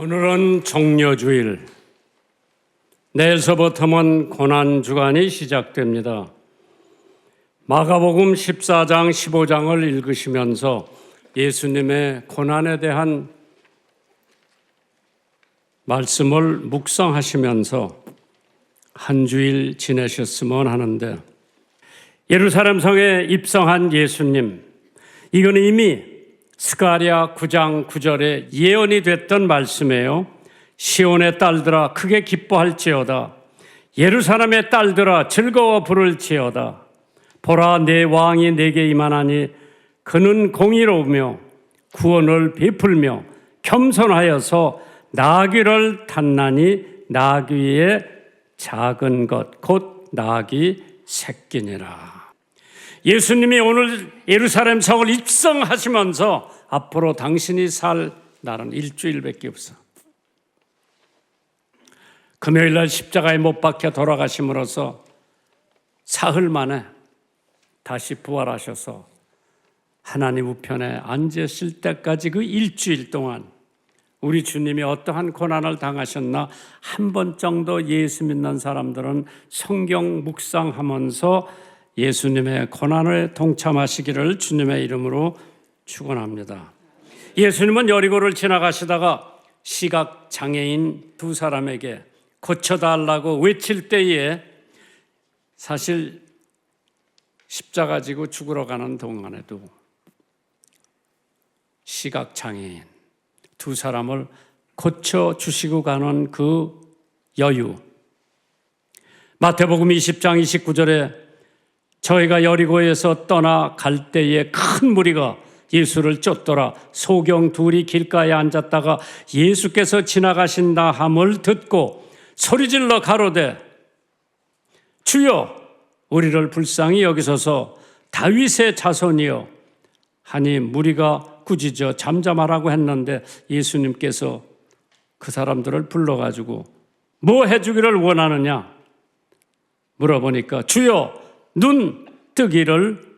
오늘은 종려주일, 내일서부터는 고난주간이 시작됩니다. 마가복음 14장, 15장을 읽으시면서 예수님의 고난에 대한 말씀을 묵상하시면서 한 주일 지내셨으면 하는데, 예루살렘 성에 입성한 예수님, 이건 이미 스가랴 9장 9절에 예언이 됐던 말씀이에요. 시온의 딸들아 크게 기뻐할지어다. 예루살렘의 딸들아 즐거워 부를지어다. 보라, 내 왕이 내게 임하나니 그는 공의로우며 구원을 베풀며 겸손하여서 나귀를 탔나니 나귀의 작은 것 곧 나귀 새끼니라. 예수님이 오늘 예루살렘 성을 입성하시면서 앞으로 당신이 살 날은 일주일밖에 없어. 금요일날 십자가에 못 박혀 돌아가심으로써 사흘 만에 다시 부활하셔서 하나님 우편에 앉으실 때까지 그 일주일 동안 우리 주님이 어떠한 고난을 당하셨나 한 번 정도 예수 믿는 사람들은 성경 묵상하면서 예수님의 고난을 동참하시기를 주님의 이름으로 축원합니다. 예수님은 여리고를 지나가시다가 시각장애인 두 사람에게 고쳐달라고 외칠 때에 사실 십자가 지고 죽으러 가는 동안에도 시각장애인 두 사람을 고쳐주시고 가는 그 여유, 마태복음 20장 29절에 저희가 여리고에서 떠나 갈 때에 큰 무리가 예수를 쫓더라. 소경 둘이 길가에 앉았다가 예수께서 지나가신다 함을 듣고 소리질러 가로되 주여 우리를 불쌍히 여기소서 다윗의 자손이여 하니 무리가 꾸짖어 잠잠하라고 했는데 예수님께서 그 사람들을 불러가지고 뭐 해주기를 원하느냐 물어보니까 주여 눈 뜨기를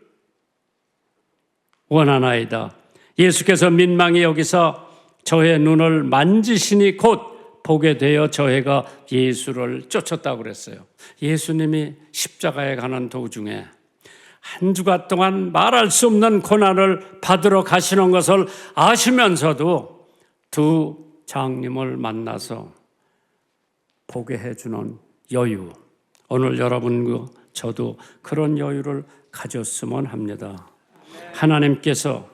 원하나이다. 예수께서 민망히 여기서 저의 눈을 만지시니 곧 보게 되어 저희가 예수를 쫓았다고 그랬어요. 예수님이 십자가에 가는 도중에 한 주간 동안 말할 수 없는 고난을 받으러 가시는 것을 아시면서도 두 장님을 만나서 보게 해주는 여유, 오늘 여러분과 저도 그런 여유를 가졌으면 합니다. 하나님께서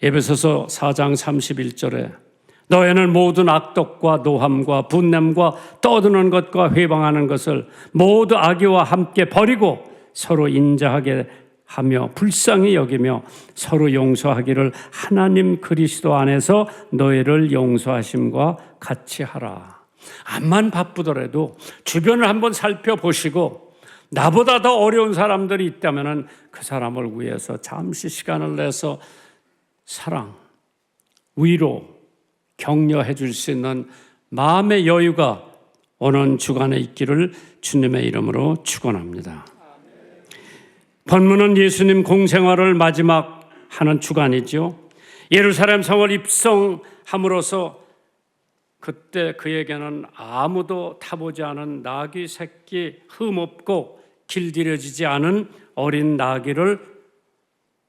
에베소서 4장 31절에 너희는 모든 악독과 노함과 분냄과 떠드는 것과 회방하는 것을 모두 악의와 함께 버리고 서로 인자하게 하며 불쌍히 여기며 서로 용서하기를 하나님 그리스도 안에서 너희를 용서하심과 같이 하라. 암만 바쁘더라도 주변을 한번 살펴보시고 나보다 더 어려운 사람들이 있다면 그 사람을 위해서 잠시 시간을 내서 사랑, 위로, 격려해 줄 수 있는 마음의 여유가 오는 주간에 있기를 주님의 이름으로 축원합니다. 본문은 예수님 공생활을 마지막 하는 주간이죠. 예루살렘 성을 입성함으로써 그때 그에게는 아무도 타보지 않은 나귀 새끼, 흠없고 길들여지지 않은 어린 나귀를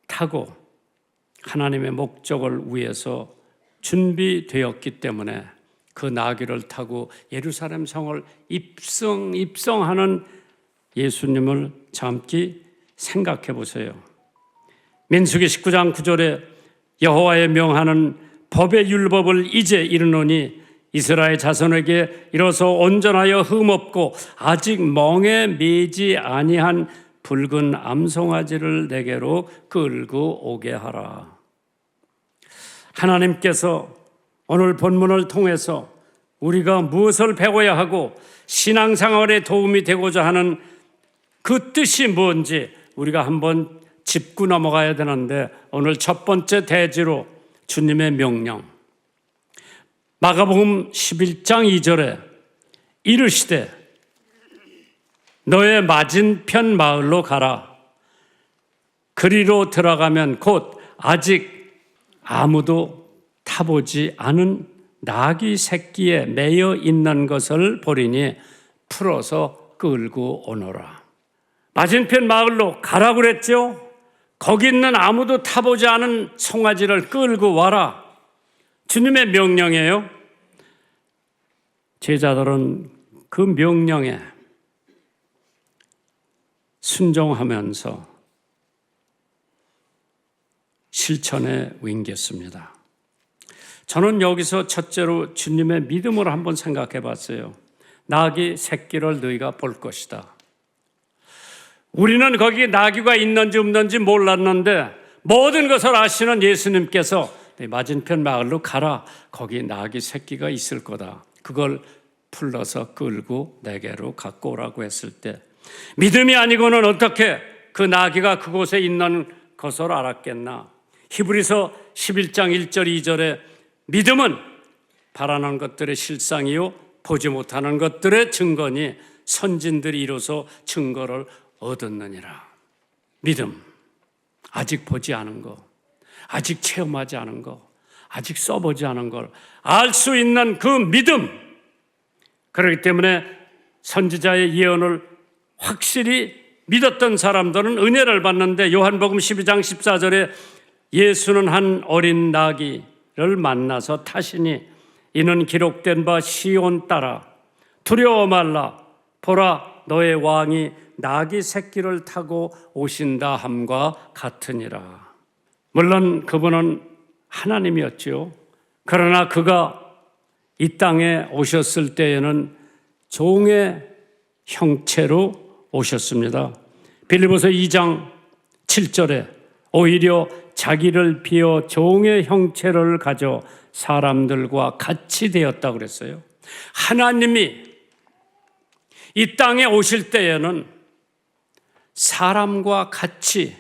타고 하나님의 목적을 위해서 준비되었기 때문에 그 나귀를 타고 예루살렘 성을 입성하는 예수님을 잠시 생각해 보세요. 민수기 19장 9절에 여호와의 명하는 법의 율법을 이제 이르노니 이스라엘 자손에게 이로써 온전하여 흠없고 아직 멍에 매지 아니한 붉은 암송아지를 내게로 끌고 오게 하라. 하나님께서 오늘 본문을 통해서 우리가 무엇을 배워야 하고 신앙생활에 도움이 되고자 하는 그 뜻이 뭔지 우리가 한번 짚고 넘어가야 되는데, 오늘 첫 번째 대지로 주님의 명령, 마가복음 11장 2절에 이르시되 너의 맞은편 마을로 가라. 그리로 들어가면 곧 아직 아무도 타보지 않은 나귀 새끼에 매여 있는 것을 보리니 풀어서 끌고 오너라. 맞은편 마을로 가라고 그랬죠. 거기 있는 아무도 타보지 않은 송아지를 끌고 와라. 주님의 명령이에요. 제자들은 그 명령에 순종하면서 실천에 옮겼습니다. 저는 여기서 첫째로 주님의 믿음을 한번 생각해 봤어요. 나귀 새끼를 너희가 볼 것이다. 우리는 거기 나귀가 있는지 없는지 몰랐는데 모든 것을 아시는 예수님께서 맞은편 마을로 가라. 거기 나귀 새끼가 있을 거다. 그걸 풀러서 끌고 내게로 갖고 오라고 했을 때 믿음이 아니고는 어떻게 그 나귀가 그곳에 있는 것을 알았겠나. 히브리서 11장 1절 2절에 믿음은 바라는 것들의 실상이요 보지 못하는 것들의 증거니 선진들이 이로써 증거를 얻었느니라. 믿음, 아직 보지 않은 거, 아직 체험하지 않은 거, 아직 써보지 않은 걸 알 수 있는 그 믿음. 그렇기 때문에 선지자의 예언을 확실히 믿었던 사람들은 은혜를 받는데 요한복음 12장 14절에 예수는 한 어린 나귀를 만나서 타시니 이는 기록된 바 시온 따라 두려워 말라 보라 너의 왕이 나귀 새끼를 타고 오신다 함과 같으니라. 물론 그분은 하나님이었죠. 그러나 그가 이 땅에 오셨을 때에는 종의 형체로 오셨습니다. 빌립보서 2장 7절에 오히려 자기를 비워 종의 형체를 가져 사람들과 같이 되었다고 그랬어요. 하나님이 이 땅에 오실 때에는 사람과 같이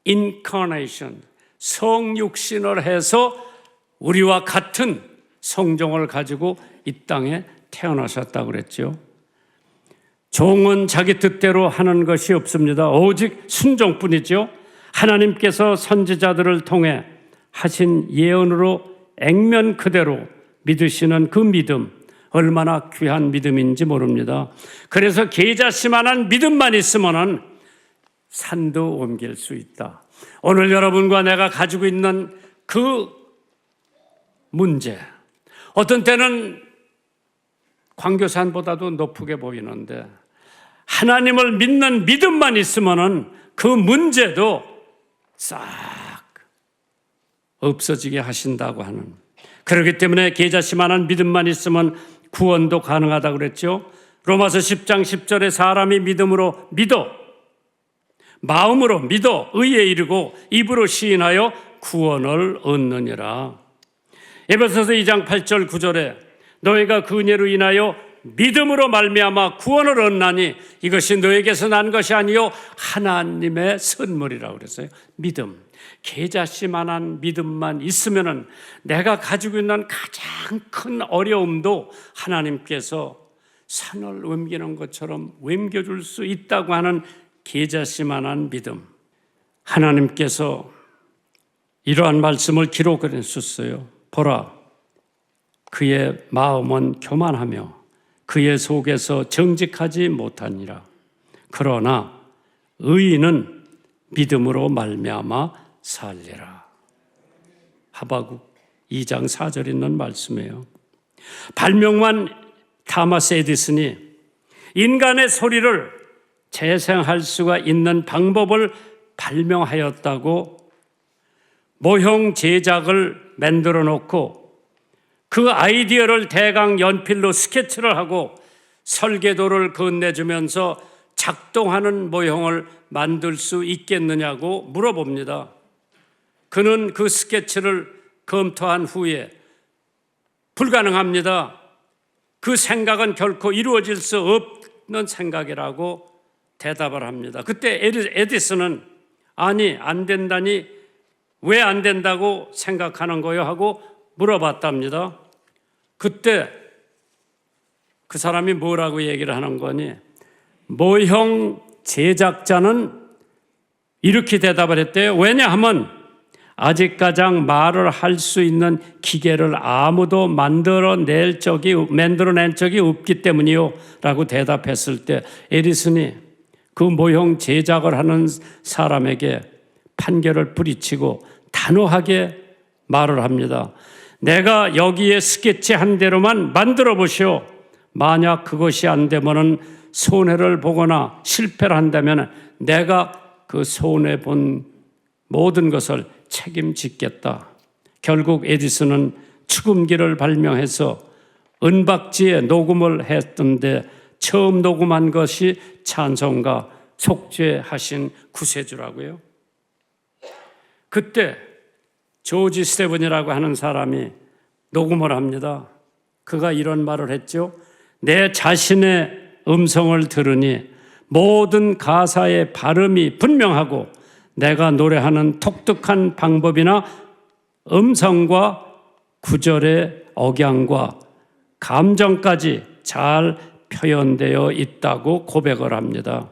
인카네이션, 성육신을 해서 우리와 같은 성종을 가지고 이 땅에 태어나셨다고 그랬죠. 종은 자기 뜻대로 하는 것이 없습니다. 오직 순종뿐이죠. 하나님께서 선지자들을 통해 하신 예언으로 액면 그대로 믿으시는 그 믿음, 얼마나 귀한 믿음인지 모릅니다. 그래서 계자씨만한 믿음만 있으면 산도 옮길 수 있다. 오늘 여러분과 내가 가지고 있는 그 문제, 어떤 때는 광교산보다도 높게 보이는데 하나님을 믿는 믿음만 있으면 그 문제도 싹 없어지게 하신다고 하는, 그렇기 때문에 계자씨만한 믿음만 있으면 구원도 가능하다고 그랬죠. 로마서 10장 10절에 사람이 믿음으로 믿어, 마음으로 믿어 의에 이르고 입으로 시인하여 구원을 얻느니라. 에베소서 2장 8절 9절에 너희가 그 은혜로 인하여 믿음으로 말미암아 구원을 얻나니 이것이 너에게서 난 것이 아니요 하나님의 선물이라고 그랬어요. 믿음, 계자씨만한 믿음만 있으면은 내가 가지고 있는 가장 큰 어려움도 하나님께서 산을 옮기는 것처럼 옮겨줄 수 있다고 하는 계자씨만한 믿음. 하나님께서 이러한 말씀을 기록해 냈었어요. 보라, 그의 마음은 교만하며 그의 속에서 정직하지 못하니라. 그러나 의인은 믿음으로 말미암아 살리라. 하박국 2장 4절 있는 말씀이에요. 발명만 타마스 에디슨이 인간의 소리를 재생할 수가 있는 방법을 발명하였다고 모형 제작을 만들어 놓고 그 아이디어를 대강 연필로 스케치를 하고 설계도를 건네주면서 작동하는 모형을 만들 수 있겠느냐고 물어봅니다. 그는 그 스케치를 검토한 후에 불가능합니다. 그 생각은 결코 이루어질 수 없는 생각이라고 대답을 합니다. 그때 에디슨은 아니 안 된다니 왜 안 된다고 생각하는 거요 하고 물어봤답니다. 그때 그 사람이 뭐라고 얘기를 하는 거니? 모형 제작자는 이렇게 대답을 했대요. 왜냐하면 아직가장 말을 할 수 있는 기계를 아무도 만들어낸 적이 없기 때문이요 라고 대답했을 때 에디슨이 그 모형 제작을 하는 사람에게 판결을 뿌리치고 단호하게 말을 합니다. 내가 여기에 스케치한 대로만 만들어 보시오. 만약 그것이 안 되면은 손해를 보거나 실패를 한다면 내가 그 손해 본 모든 것을 책임지겠다. 결국 에디슨은 축음기를 발명해서 은박지에 녹음을 했던데 처음 녹음한 것이 찬송가 속죄하신 구세주라고요. 그때 조지 스테븐이라고 하는 사람이 녹음을 합니다. 그가 이런 말을 했죠. 내 자신의 음성을 들으니 모든 가사의 발음이 분명하고 내가 노래하는 독특한 방법이나 음성과 구절의 억양과 감정까지 잘 표현되어 있다고 고백을 합니다.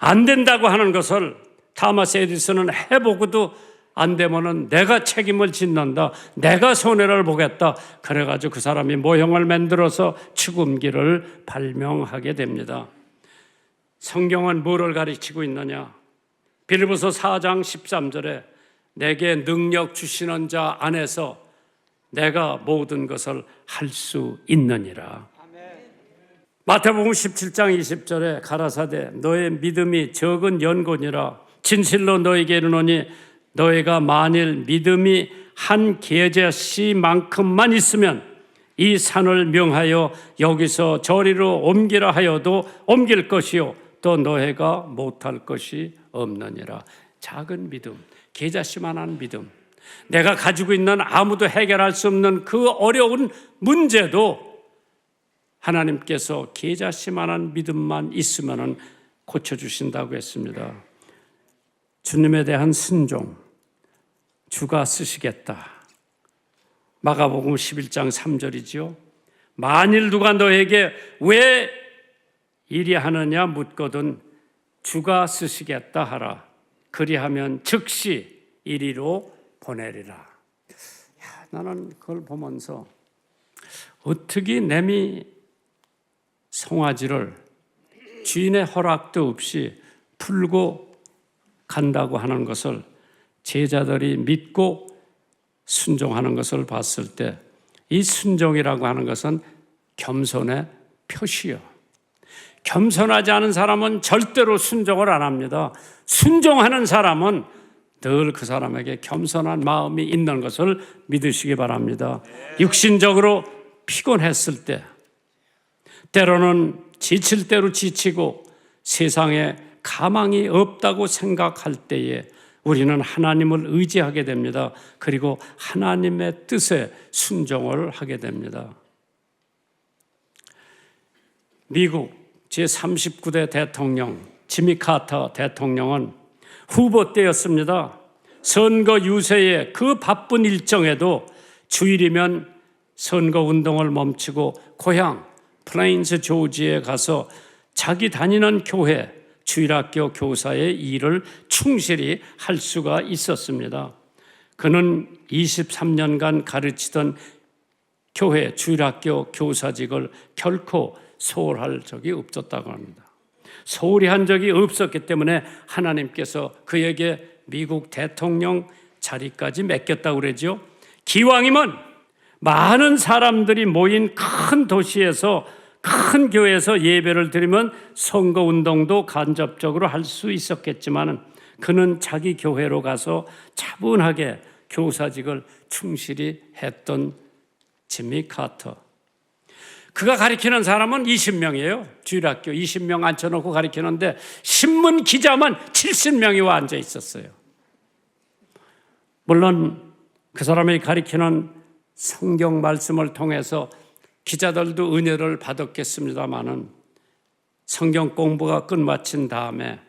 안 된다고 하는 것을 타마스 에디슨은 해보고도 안 되면은 내가 책임을 짓는다. 내가 손해를 보겠다. 그래가지고 그 사람이 모형을 만들어서 축음기를 발명하게 됩니다. 성경은 뭐를 가르치고 있느냐? 빌립보서 4장 13절에 내게 능력 주시는 자 안에서 내가 모든 것을 할 수 있느니라. 마태복음 17장 20절에 가라사대 너의 믿음이 적은 연곤이라 진실로 너에게 이르노니 너희가 만일 믿음이 한 계제씨만큼만 있으면 이 산을 명하여 여기서 저리로 옮기라 하여도 옮길 것이요 또 너희가 못할 것이 없느니라. 작은 믿음, 계자씨만한 믿음. 내가 가지고 있는 아무도 해결할 수 없는 그 어려운 문제도 하나님께서 계자씨만한 믿음만 있으면 고쳐주신다고 했습니다. 주님에 대한 순종, 주가 쓰시겠다. 마가복음 11장 3절이지요. 만일 누가 너에게 왜 이리 하느냐 묻거든 주가 쓰시겠다 하라. 그리하면 즉시 이리로 보내리라. 나는 그걸 보면서 어떻게 내미 송아지를 주인의 허락도 없이 풀고 간다고 하는 것을 제자들이 믿고 순종하는 것을 봤을 때 이 순종이라고 하는 것은 겸손의 표시요. 겸손하지 않은 사람은 절대로 순종을 안 합니다. 순종하는 사람은 늘 그 사람에게 겸손한 마음이 있는 것을 믿으시기 바랍니다. 육신적으로 피곤했을 때, 때로는 지칠 대로 지치고 세상에 가망이 없다고 생각할 때에 우리는 하나님을 의지하게 됩니다. 그리고 하나님의 뜻에 순종을 하게 됩니다. 미국 제39대 대통령 지미 카터 대통령은 후보 때였습니다. 선거 유세의 그 바쁜 일정에도 주일이면 선거운동을 멈추고 고향 플레인스 조지에 가서 자기 다니는 교회 주일학교 교사의 일을 충실히 할 수가 있었습니다. 그는 23년간 가르치던 교회 주일학교 교사직을 결코 소홀할 적이 없었다고 합니다. 소홀히 한 적이 없었기 때문에 하나님께서 그에게 미국 대통령 자리까지 맡겼다고 그러죠. 기왕이면 많은 사람들이 모인 큰 도시에서 큰 교회에서 예배를 드리면 선거운동도 간접적으로 할 수 있었겠지만 그는 자기 교회로 가서 차분하게 교사직을 충실히 했던 지미 카터. 그가 가르치는 사람은 20명이에요. 주일학교 20명 앉혀놓고 가르치는데 신문 기자만 70명이 와 앉아 있었어요. 물론 그 사람이 가르치는 성경 말씀을 통해서 기자들도 은혜를 받았겠습니다마는 성경 공부가 끝마친 다음에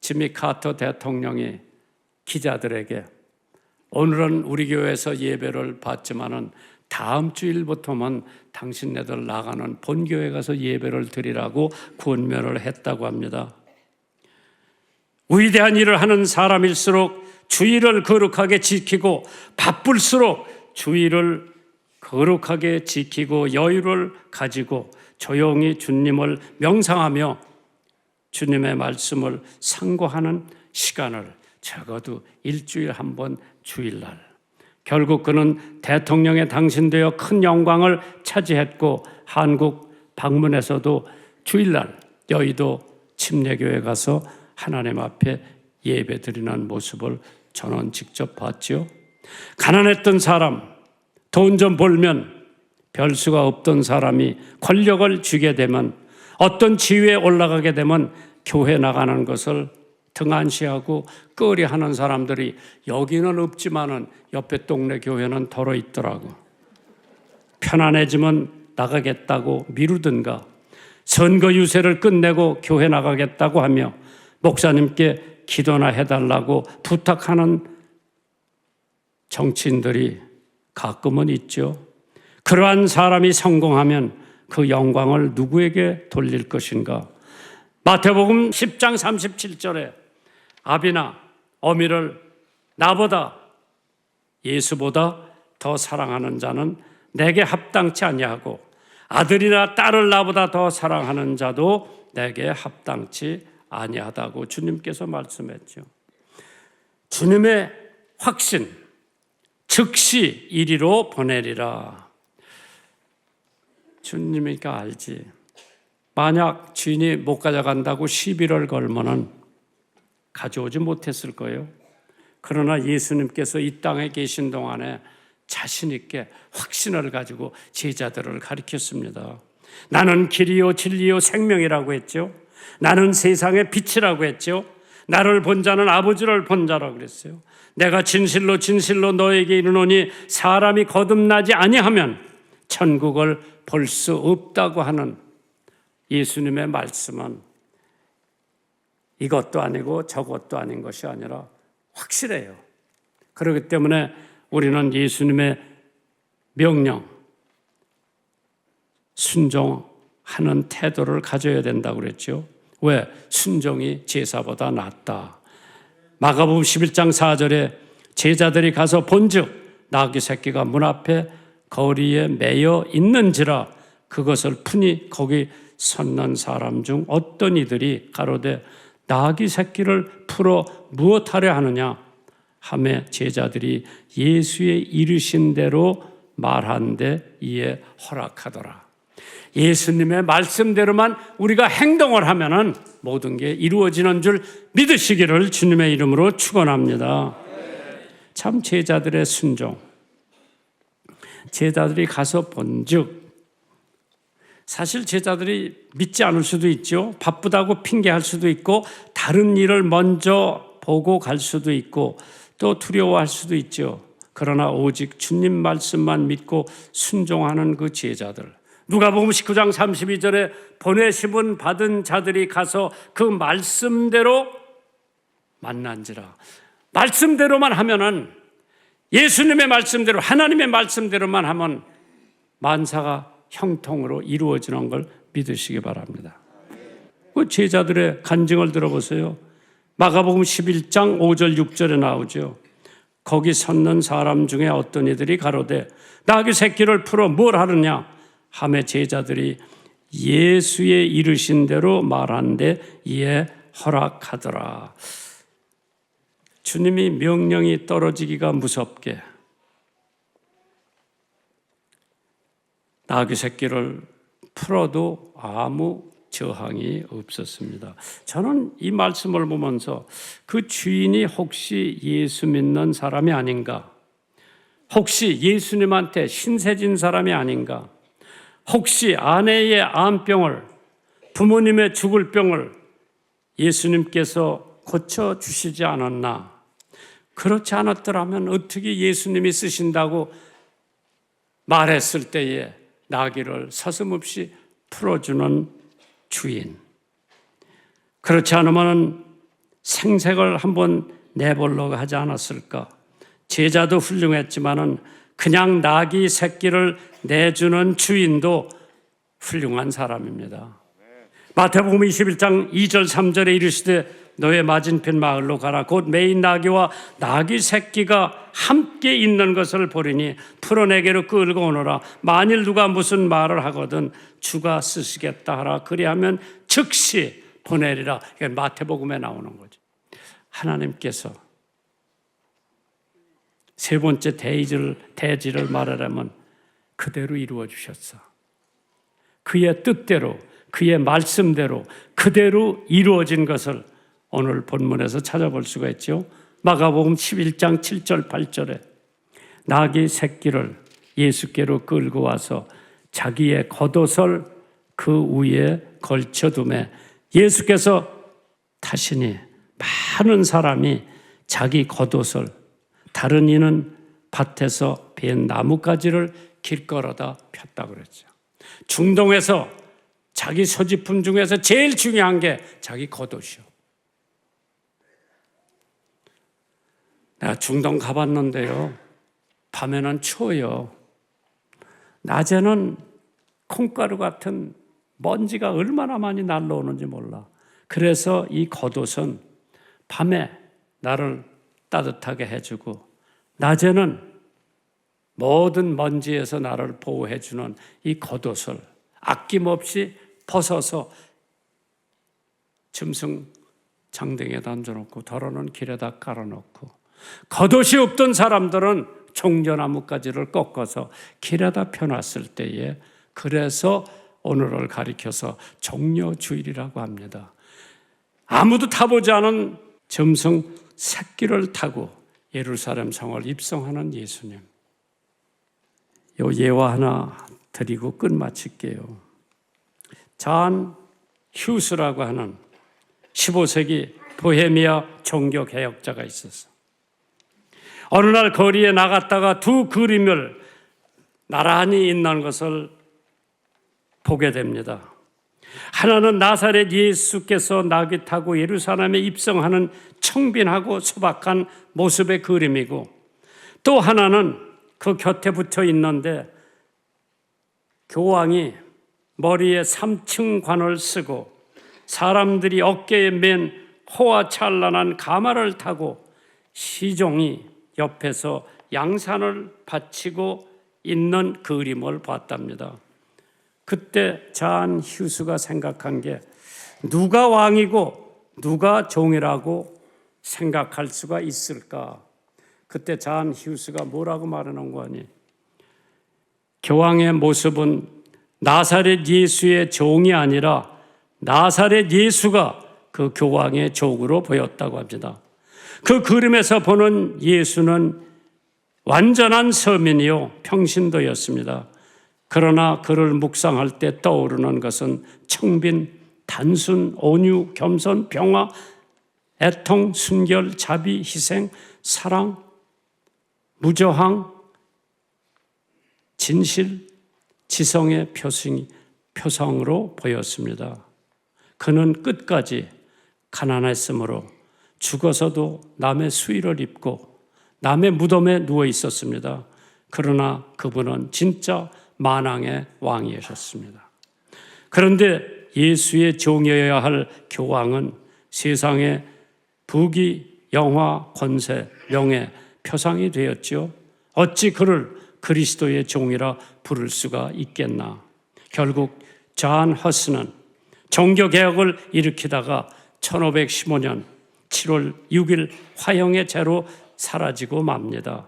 지미 카터 대통령이 기자들에게 오늘은 우리 교회에서 예배를 받지만은 다음 주일부터만 당신네들 나가는 본교회 가서 예배를 드리라고 권면을 했다고 합니다. 위대한 일을 하는 사람일수록 주의를 거룩하게 지키고 바쁠수록 주의를 거룩하게 지키고 여유를 가지고 조용히 주님을 명상하며 주님의 말씀을 상고하는 시간을 적어도 일주일에 한 번 주일날. 결국 그는 대통령에 당선되어 큰 영광을 차지했고 한국 방문에서도 주일날 여의도 침례교회 가서 하나님 앞에 예배드리는 모습을 저는 직접 봤죠. 가난했던 사람, 돈 좀 벌면 별 수가 없던 사람이 권력을 쥐게 되면, 어떤 지위에 올라가게 되면 교회 나가는 것을 등한시하고 꺼려하는 사람들이 여기는 없지만은 옆에 동네 교회는 덜어 있더라고. 편안해지면 나가겠다고 미루든가, 선거 유세를 끝내고 교회 나가겠다고 하며 목사님께 기도나 해달라고 부탁하는 정치인들이 가끔은 있죠. 그러한 사람이 성공하면 그 영광을 누구에게 돌릴 것인가? 마태복음 10장 37절에 아비나 어미를 나보다, 예수보다 더 사랑하는 자는 내게 합당치 아니하고 아들이나 딸을 나보다 더 사랑하는 자도 내게 합당치 아니하다고 주님께서 말씀했죠. 주님의 확신, 즉시 이리로 보내리라. 주님이니까 알지. 만약 주인이 못 가져간다고 시비를 걸면은 가져오지 못했을 거예요. 그러나 예수님께서 이 땅에 계신 동안에 자신 있게 확신을 가지고 제자들을 가르쳤습니다. 나는 길이요 진리요 생명이라고 했죠. 나는 세상의 빛이라고 했죠. 나를 본 자는 아버지를 본 자라고 그랬어요. 내가 진실로 진실로 너에게 이르노니 사람이 거듭나지 아니하면 천국을 볼 수 없다고 하는 예수님의 말씀은 이것도 아니고 저것도 아닌 것이 아니라 확실해요. 그렇기 때문에 우리는 예수님의 명령, 순종하는 태도를 가져야 된다고 그랬죠. 왜? 순종이 제사보다 낫다. 마가복음 11장 4절에 제자들이 가서 본즉 나귀 새끼가 문 앞에 거리에 매여 있는지라 그것을 푸니 거기 섰는 사람 중 어떤 이들이 가로되 나귀 새끼를 풀어 무엇하려 하느냐 하매 제자들이 예수의 이르신 대로 말한데 이에 허락하더라. 예수님의 말씀대로만 우리가 행동을 하면은 모든 게 이루어지는 줄 믿으시기를 주님의 이름으로 축원합니다. 참 제자들의 순종. 제자들이 가서 본즉, 사실 제자들이 믿지 않을 수도 있죠. 바쁘다고 핑계할 수도 있고 다른 일을 먼저 보고 갈 수도 있고 또 두려워할 수도 있죠. 그러나 오직 주님 말씀만 믿고 순종하는 그 제자들. 누가복음 19장 32절에 보내심은 받은 자들이 가서 그 말씀대로 만난지라. 말씀대로만 하면은, 예수님의 말씀대로, 하나님의 말씀대로만 하면 만사가 형통으로 이루어지는 걸 믿으시기 바랍니다. 그 제자들의 간증을 들어보세요. 마가복음 11장 5절 6절에 나오죠. 거기 섰는 사람 중에 어떤 이들이 가로되 나귀 새끼를 풀어 뭘 하느냐 하매 제자들이 예수의 이르신 대로 말한데 이에 허락하더라. 주님이 명령이 떨어지기가 무섭게 나귀 새끼를 풀어도 아무 저항이 없었습니다. 저는 이 말씀을 보면서 그 주인이 혹시 예수 믿는 사람이 아닌가? 혹시 예수님한테 신세진 사람이 아닌가? 혹시 아내의 암병을, 부모님의 죽을 병을 예수님께서 고쳐주시지 않았나? 그렇지 않았더라면 어떻게 예수님이 쓰신다고 말했을 때에 나귀를 서슴없이 풀어주는 주인. 그렇지 않으면 생색을 한번 내보려고 하지 않았을까? 제자도 훌륭했지만은 그냥 나귀 새끼를 내주는 주인도 훌륭한 사람입니다. 마태복음 21장 2절 3절에 이르시되 너의 맞은편 마을로 가라. 곧 매인 나귀와 나귀 새끼가 함께 있는 것을 보리니 풀어내게로 끌고 오너라. 만일 누가 무슨 말을 하거든 주가 쓰시겠다 하라. 그리하면 즉시 보내리라. 이게 마태복음에 나오는 거죠. 하나님께서 세 번째 대지를 말하려면 그대로 이루어 주셨어. 그의 뜻대로, 그의 말씀대로 그대로 이루어진 것을 오늘 본문에서 찾아볼 수가 있죠. 마가복음 11장 7절 8절에 나귀 새끼를 예수께로 끌고 와서 자기의 겉옷을 그 위에 걸쳐두매 예수께서 타시니 많은 사람이 자기 겉옷을, 다른 이는 밭에서 벤 나뭇가지를 길거로다 폈다고 그랬죠. 중동에서 자기 소지품 중에서 제일 중요한 게 자기 겉옷이요. 내가 중동 가봤는데요. 밤에는 추워요. 낮에는 콩가루 같은 먼지가 얼마나 많이 날라오는지 몰라. 그래서 이 겉옷은 밤에 나를 따뜻하게 해주고 낮에는 모든 먼지에서 나를 보호해주는 이 겉옷을 아낌없이 벗어서 짐승 장등에 던져놓고 더러는 길에다 깔아놓고, 겉옷이 없던 사람들은 종려나뭇가지를 꺾어서 길에다 펴놨을 때에, 그래서 오늘을 가리켜서 종려주일이라고 합니다. 아무도 타보지 않은 짐승 새끼를 타고 예루살렘 성을 입성하는 예수님. 요 예화 하나 드리고 끝마칠게요. 잔 휴스라고 하는 15세기 보헤미아 종교개혁자가 있었어. 어느 날 거리에 나갔다가 두 그림을 나란히 있는 것을 보게 됩니다. 하나는 나사렛 예수께서 나귀 타고 예루살렘에 입성하는 청빈하고 소박한 모습의 그림이고, 또 하나는 그 곁에 붙어 있는데 교황이 머리에 3층 관을 쓰고 사람들이 어깨에 맨 호화찬란한 가마를 타고 시종이 옆에서 양산을 바치고 있는 그림을 봤답니다. 그때 잔 휴스가 생각한 게, 누가 왕이고 누가 종이라고 생각할 수가 있을까? 그때 잔 휴스가 뭐라고 말하는 거니? 교황의 모습은 나사렛 예수의 종이 아니라 나사렛 예수가 그 교황의 종으로 보였다고 합니다. 그 그림에서 보는 예수는 완전한 서민이요 평신도였습니다. 그러나 그를 묵상할 때 떠오르는 것은 청빈, 단순, 온유, 겸손, 평화, 애통, 순결, 자비, 희생, 사랑, 무저항, 진실, 지성의 표성으로 보였습니다. 그는 끝까지 가난했으므로 죽어서도 남의 수의를 입고 남의 무덤에 누워 있었습니다. 그러나 그분은 진짜 만왕의 왕이셨습니다. 그런데 예수의 종이어야 할 교황은 세상의 부귀, 영화, 권세, 명예, 표상이 되었죠. 어찌 그를 그리스도의 종이라 부를 수가 있겠나. 결국 잔 허스는 종교개혁을 일으키다가 1515년 7월 6일 화형의 채로 사라지고 맙니다.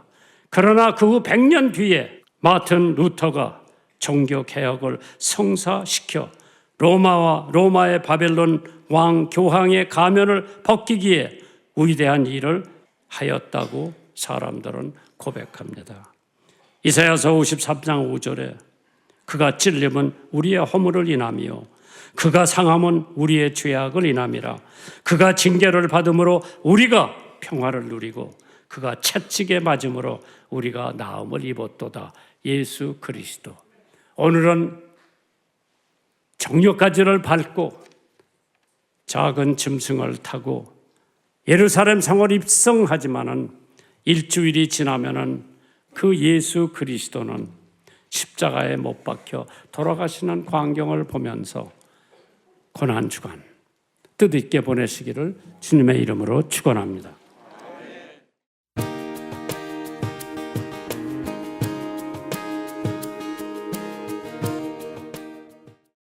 그러나 그 후 100년 뒤에 마틴 루터가 종교개혁을 성사시켜 로마의 바벨론 왕 교황의 가면을 벗기기에 위대한 일을 하였다고 사람들은 고백합니다. 이사야서 53장 5절에 그가 찔림은 우리의 허물을 인함이요 그가 상함은 우리의 죄악을 인함이라. 그가 징계를 받음으로 우리가 평화를 누리고 그가 채찍에 맞음으로 우리가 나음을 입었도다. 예수 그리스도. 오늘은 정력가지를 밟고 작은 짐승을 타고 예루살렘 성을 입성하지만은 일주일이 지나면은 그 예수 그리스도는 십자가에 못 박혀 돌아가시는 광경을 보면서 고난주간, 뜻있게 보내시기를 주님의 이름으로 축원합니다.